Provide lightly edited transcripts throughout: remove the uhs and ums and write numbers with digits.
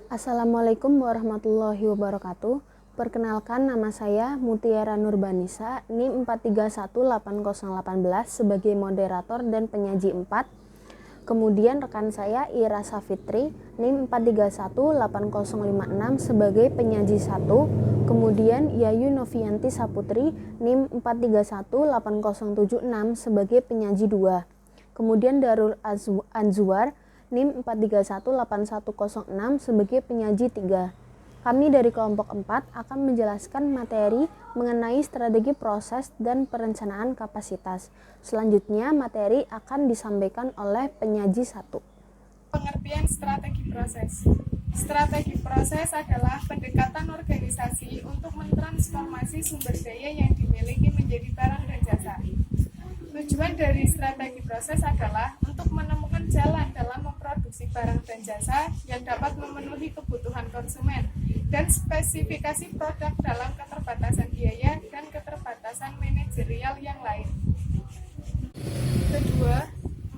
Assalamualaikum warahmatullahi wabarakatuh. Perkenalkan, nama saya Mutiara Nurbanisa, NIM 4318018 sebagai moderator dan penyaji 4. Kemudian rekan saya Ira Safitri, NIM 4318056 sebagai penyaji 1. Kemudian Yayu Novianti Saputri, NIM 4318076 sebagai penyaji 2. Kemudian Darul Anzuar, NIM 4318106 sebagai penyaji 3. Kami dari kelompok 4 akan menjelaskan materi mengenai strategi proses dan perencanaan kapasitas. Selanjutnya materi akan disampaikan oleh penyaji 1. Pengertian strategi proses. Strategi proses adalah pendekatan organisasi untuk mentransformasi sumber daya yang dimiliki menjadi barang dan jasa. Tujuan dari strategi proses adalah untuk menemukan jalan dalam memproduksi barang dan jasa yang dapat memenuhi kebutuhan konsumen dan spesifikasi produk dalam keterbatasan biaya dan keterbatasan manajerial yang lain. Kedua,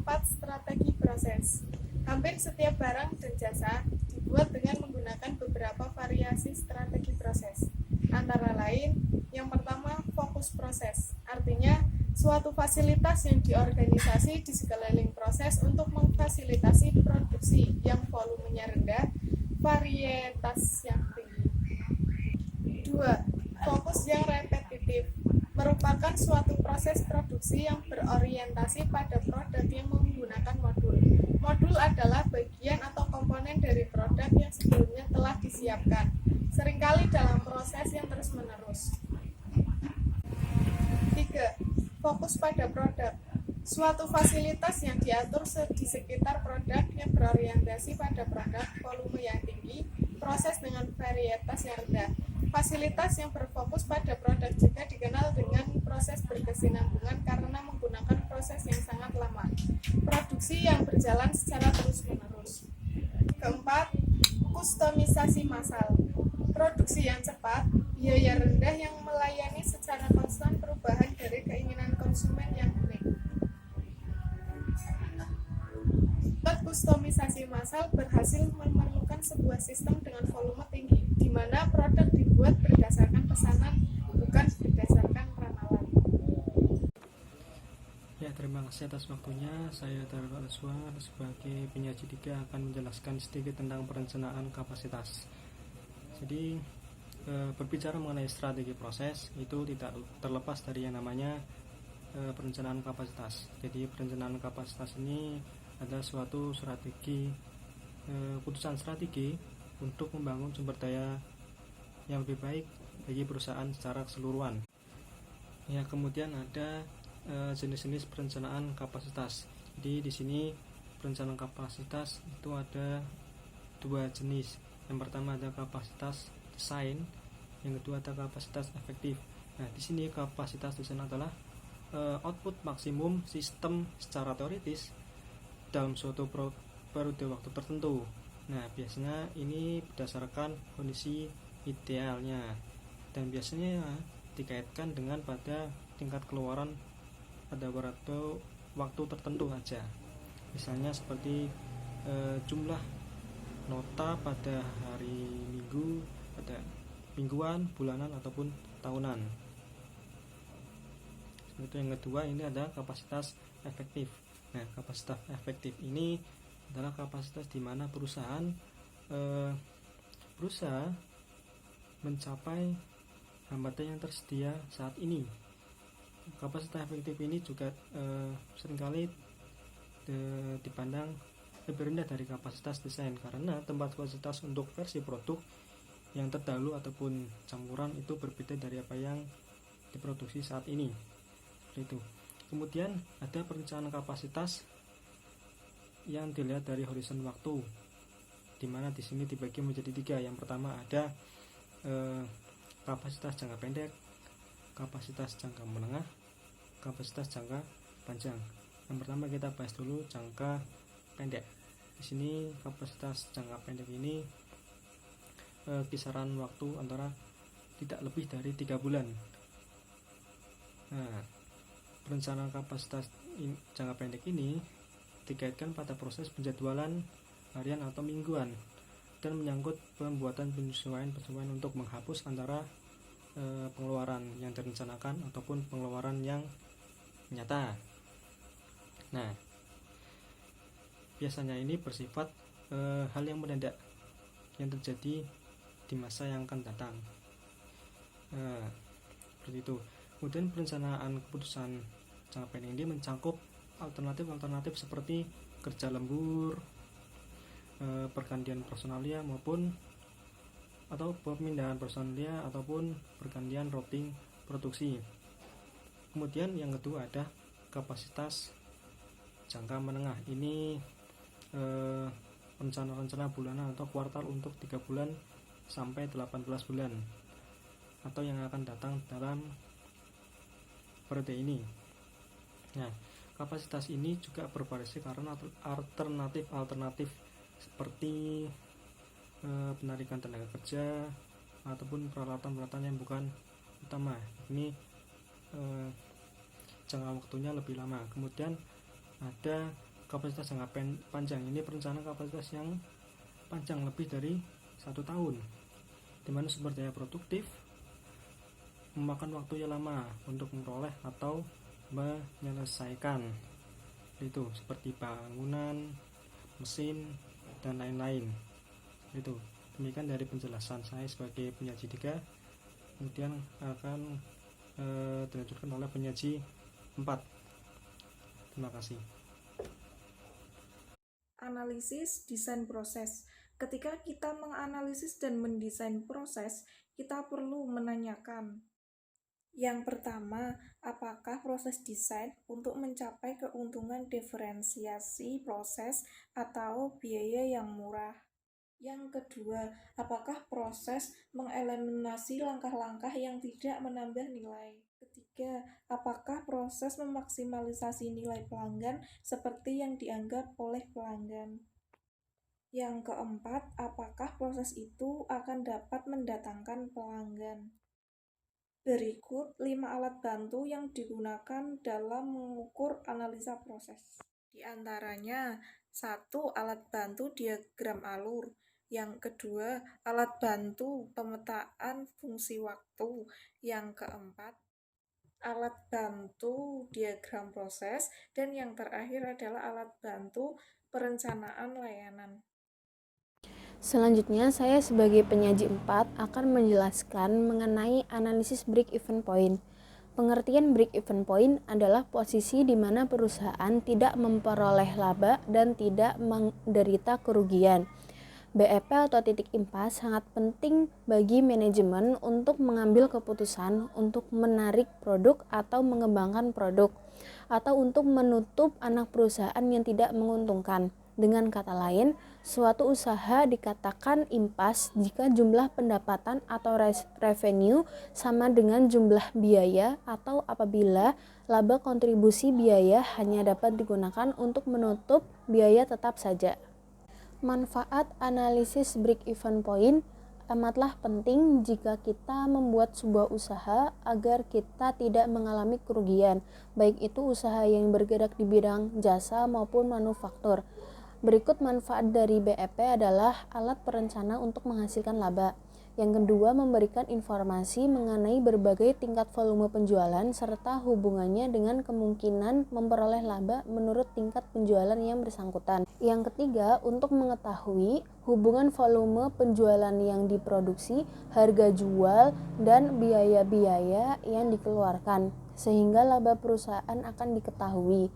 4 strategi proses. Hampir setiap barang dan jasa dibuat dengan menggunakan beberapa variasi strategi proses. Antara lain, yang pertama, fokus proses. Artinya, suatu fasilitas yang diorganisasi di sekeliling proses untuk memfasilitasi produksi yang volumenya rendah, varietas yang tinggi. 2. Fokus yang repetitif merupakan suatu proses produksi yang berorientasi pada produk yang menggunakan modul. Modul adalah bagian atau komponen dari produk yang sebelumnya telah disiapkan, seringkali dalam proses yang terus-menerus. 3. Fokus pada produk. Suatu fasilitas yang diatur di sekitar produk yang berorientasi pada produk volume yang tinggi, proses dengan varietas yang rendah. Fasilitas yang berfokus pada produk juga dikenal dengan proses berkesinambungan karena menggunakan proses yang sangat lama. Produksi yang berjalan secara terus-menerus. Keempat, kustomisasi massal. Produksi yang cepat, biaya rendah yang melayani secara konstan perubahan dari keinginan konsumen yang unik. Kustomisasi massal berhasil memerlukan sebuah sistem dengan volume tinggi, di mana produk dibuat berdasarkan pesanan, bukan berdasarkan ramalan. Ya, terima kasih atas waktunya. Saya Darul Anzuar sebagai penyaji 3 akan menjelaskan sedikit tentang perencanaan kapasitas. Jadi, berbicara mengenai strategi proses itu tidak terlepas dari yang namanya perencanaan kapasitas. Jadi, perencanaan kapasitas ini adalah suatu strategi, putusan strategi untuk membangun sumber daya yang lebih baik bagi perusahaan secara keseluruhan. Ya, kemudian ada jenis-jenis perencanaan kapasitas. Jadi di sini perencanaan kapasitas itu ada 2 jenis. Yang pertama ada kapasitas desain, yang kedua ada kapasitas efektif. Nah, di sini kapasitas desain adalah output maksimum sistem secara teoritis dalam suatu periode waktu tertentu. Nah, biasanya ini berdasarkan kondisi idealnya dan biasanya dikaitkan dengan pada tingkat keluaran pada waktu tertentu saja. Misalnya seperti jumlah nota pada hari Minggu, pada mingguan, bulanan ataupun tahunan. Itu yang kedua, ini ada kapasitas efektif. Nah, kapasitas efektif ini adalah kapasitas di mana perusahaan berusaha mencapai hambatan yang tersedia saat ini. Kapasitas efektif ini juga seringkali dipandang lebih rendah dari kapasitas desain karena tempat kapasitas untuk versi produk yang terdahulu ataupun campuran itu berbeda dari apa yang diproduksi saat ini. Seperti itu. Kemudian ada perencanaan kapasitas yang dilihat dari horizon waktu, di mana di sini dibagi menjadi 3. Yang pertama ada kapasitas jangka pendek, kapasitas jangka menengah, kapasitas jangka panjang. Yang pertama kita bahas dulu jangka pendek. Di sini kapasitas jangka pendek ini kisaran waktu antara tidak lebih dari 3 bulan. Nah, perencanaan kapasitas jangka pendek ini dikaitkan pada proses penjadwalan harian atau mingguan. dan menyangkut pembuatan penyesuaian untuk menghapus antara pengeluaran yang direncanakan ataupun pengeluaran yang nyata. Nah, biasanya ini bersifat hal yang mendadak yang terjadi di masa yang akan datang. Seperti itu. Kemudian perencanaan keputusan jangka pendek ini mencakup alternatif seperti kerja lembur, pergantian personalia atau pemindahan personalia ataupun pergantian routing produksi. Kemudian yang kedua ada kapasitas jangka menengah. Ini rencana-rencana bulanan atau kuartal untuk 3 bulan sampai 18 bulan atau yang akan datang dalam periode ini. Nah, kapasitas ini juga bervariasi karena alternatif seperti penarikan tenaga kerja ataupun peralatan-peralatan yang bukan utama. Ini jangka waktunya lebih lama. Kemudian ada kapasitas jangka panjang. Ini perencanaan kapasitas yang panjang lebih dari 1 tahun, di mana sumber daya produktif memakan waktu yang lama untuk memperoleh atau menyelesaikan, itu seperti bangunan, mesin, dan lain-lain. Itu demikian dari penjelasan saya sebagai penyaji 3. Kemudian akan dilanjutkan oleh penyaji 4. Terima kasih. Analisis desain proses. Ketika kita menganalisis dan mendesain proses, kita perlu menanyakan. Yang pertama, apakah proses desain untuk mencapai keuntungan diferensiasi proses atau biaya yang murah? Yang kedua, apakah proses mengeliminasi langkah-langkah yang tidak menambah nilai? Ketiga, apakah proses memaksimalisasi nilai pelanggan seperti yang dianggap oleh pelanggan? Yang keempat, apakah proses itu akan dapat mendatangkan pelanggan? Berikut 5 alat bantu yang digunakan dalam mengukur analisa proses. Di antaranya, 1. Alat bantu diagram alur. Yang kedua, alat bantu pemetaan fungsi waktu. Yang keempat, alat bantu diagram proses. Dan yang terakhir adalah alat bantu perencanaan layanan. Selanjutnya, saya sebagai penyaji 4 akan menjelaskan mengenai analisis break-even point. Pengertian break-even point adalah posisi di mana perusahaan tidak memperoleh laba dan tidak menderita kerugian. BEP atau titik impas sangat penting bagi manajemen untuk mengambil keputusan untuk menarik produk atau mengembangkan produk, atau untuk menutup anak perusahaan yang tidak menguntungkan. Dengan kata lain, suatu usaha dikatakan impas jika jumlah pendapatan atau revenue sama dengan jumlah biaya, atau apabila laba kontribusi biaya hanya dapat digunakan untuk menutup biaya tetap saja. Manfaat analisis break-even point amatlah penting jika kita membuat sebuah usaha agar kita tidak mengalami kerugian, baik itu usaha yang bergerak di bidang jasa maupun manufaktur. Berikut manfaat dari BEP adalah alat perencana untuk menghasilkan laba. Yang kedua, memberikan informasi mengenai berbagai tingkat volume penjualan serta hubungannya dengan kemungkinan memperoleh laba menurut tingkat penjualan yang bersangkutan. Yang ketiga, untuk mengetahui hubungan volume penjualan yang diproduksi, harga jual, dan biaya-biaya yang dikeluarkan, sehingga laba perusahaan akan diketahui.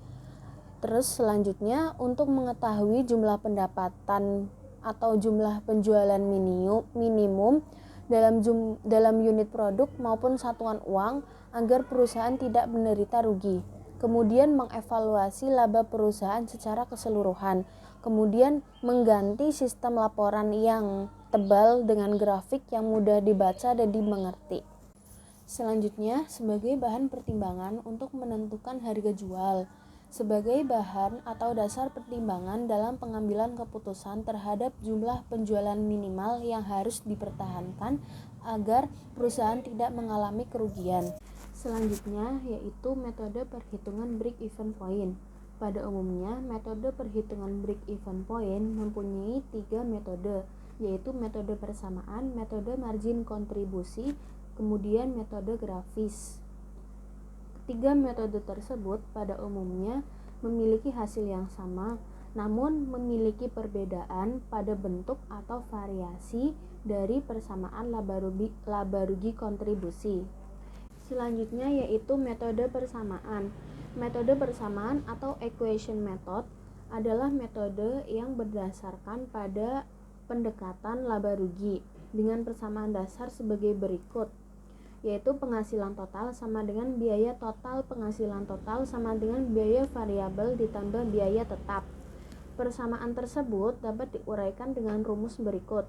Terus selanjutnya, untuk mengetahui jumlah pendapatan atau jumlah penjualan minimum dalam unit produk maupun satuan uang agar perusahaan tidak menderita rugi. Kemudian mengevaluasi laba perusahaan secara keseluruhan. Kemudian mengganti sistem laporan yang tebal dengan grafik yang mudah dibaca dan dimengerti. Selanjutnya, sebagai bahan pertimbangan untuk menentukan harga jual. Sebagai bahan atau dasar pertimbangan dalam pengambilan keputusan terhadap jumlah penjualan minimal yang harus dipertahankan agar perusahaan tidak mengalami kerugian. Selanjutnya yaitu metode perhitungan break-even point. Pada umumnya, metode perhitungan break-even point mempunyai 3 metode, yaitu metode persamaan, metode margin kontribusi, kemudian metode grafis. Ketiga metode tersebut pada umumnya memiliki hasil yang sama, namun memiliki perbedaan pada bentuk atau variasi dari persamaan laba rugi kontribusi. Selanjutnya yaitu metode persamaan. Metode persamaan atau equation method adalah metode yang berdasarkan pada pendekatan laba rugi dengan persamaan dasar sebagai berikut, yaitu penghasilan total sama dengan biaya total penghasilan total sama dengan biaya variabel ditambah biaya tetap. Persamaan tersebut dapat diuraikan dengan rumus berikut.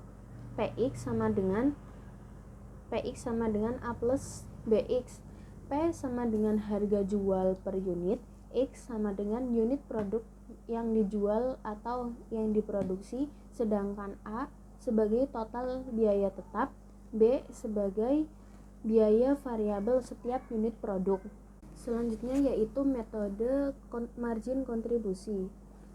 PX sama dengan A plus BX. P sama dengan harga jual per unit, X sama dengan unit produk yang dijual atau yang diproduksi, sedangkan A sebagai total biaya tetap, B sebagai biaya variabel setiap unit produk. Selanjutnya yaitu metode margin kontribusi.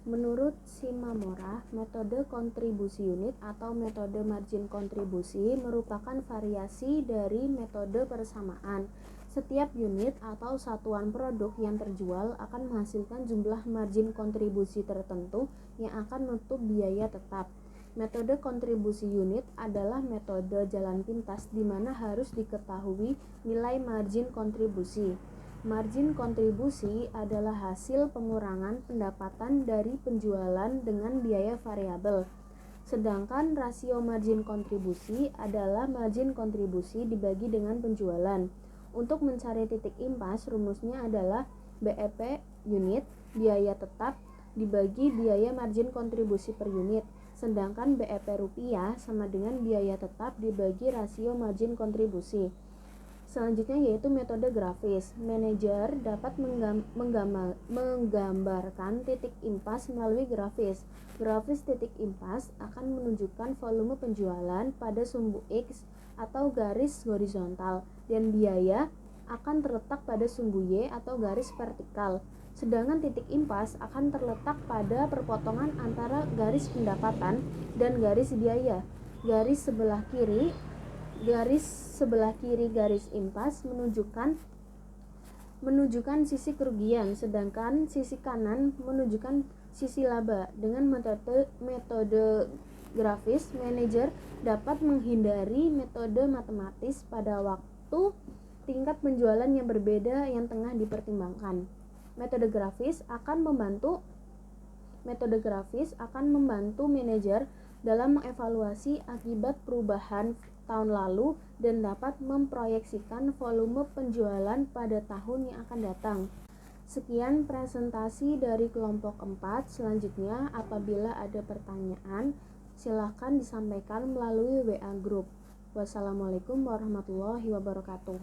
Menurut Shimamura, metode kontribusi unit atau metode margin kontribusi merupakan variasi dari metode persamaan. Setiap unit atau satuan produk yang terjual akan menghasilkan jumlah margin kontribusi tertentu yang akan menutup biaya tetap. Metode kontribusi unit adalah metode jalan pintas di mana harus diketahui nilai margin kontribusi. Margin kontribusi adalah hasil pengurangan pendapatan dari penjualan dengan biaya variabel. Sedangkan rasio margin kontribusi adalah margin kontribusi dibagi dengan penjualan. Untuk mencari titik impas, rumusnya adalah BEP unit biaya tetap dibagi biaya margin kontribusi per unit. Sedangkan BEP rupiah sama dengan biaya tetap dibagi rasio margin kontribusi. Selanjutnya yaitu metode grafis. Manajer dapat menggambarkan titik impas melalui grafis. Grafis titik impas akan menunjukkan volume penjualan pada sumbu X atau garis horizontal dan biaya akan terletak pada sumbu Y atau garis vertikal. Sedangkan titik impas akan terletak pada perpotongan antara garis pendapatan dan garis biaya. Garis sebelah kiri garis impas menunjukkan sisi kerugian, sedangkan sisi kanan menunjukkan sisi laba. Dengan metode grafis, manajer dapat menghindari metode matematis pada waktu tingkat penjualan yang berbeda yang tengah dipertimbangkan. Metode grafis akan membantu manajer dalam mengevaluasi akibat perubahan tahun lalu dan dapat memproyeksikan volume penjualan pada tahun yang akan datang. Sekian presentasi dari kelompok 4. Selanjutnya, apabila ada pertanyaan, silakan disampaikan melalui WA Group. Wassalamualaikum warahmatullahi wabarakatuh.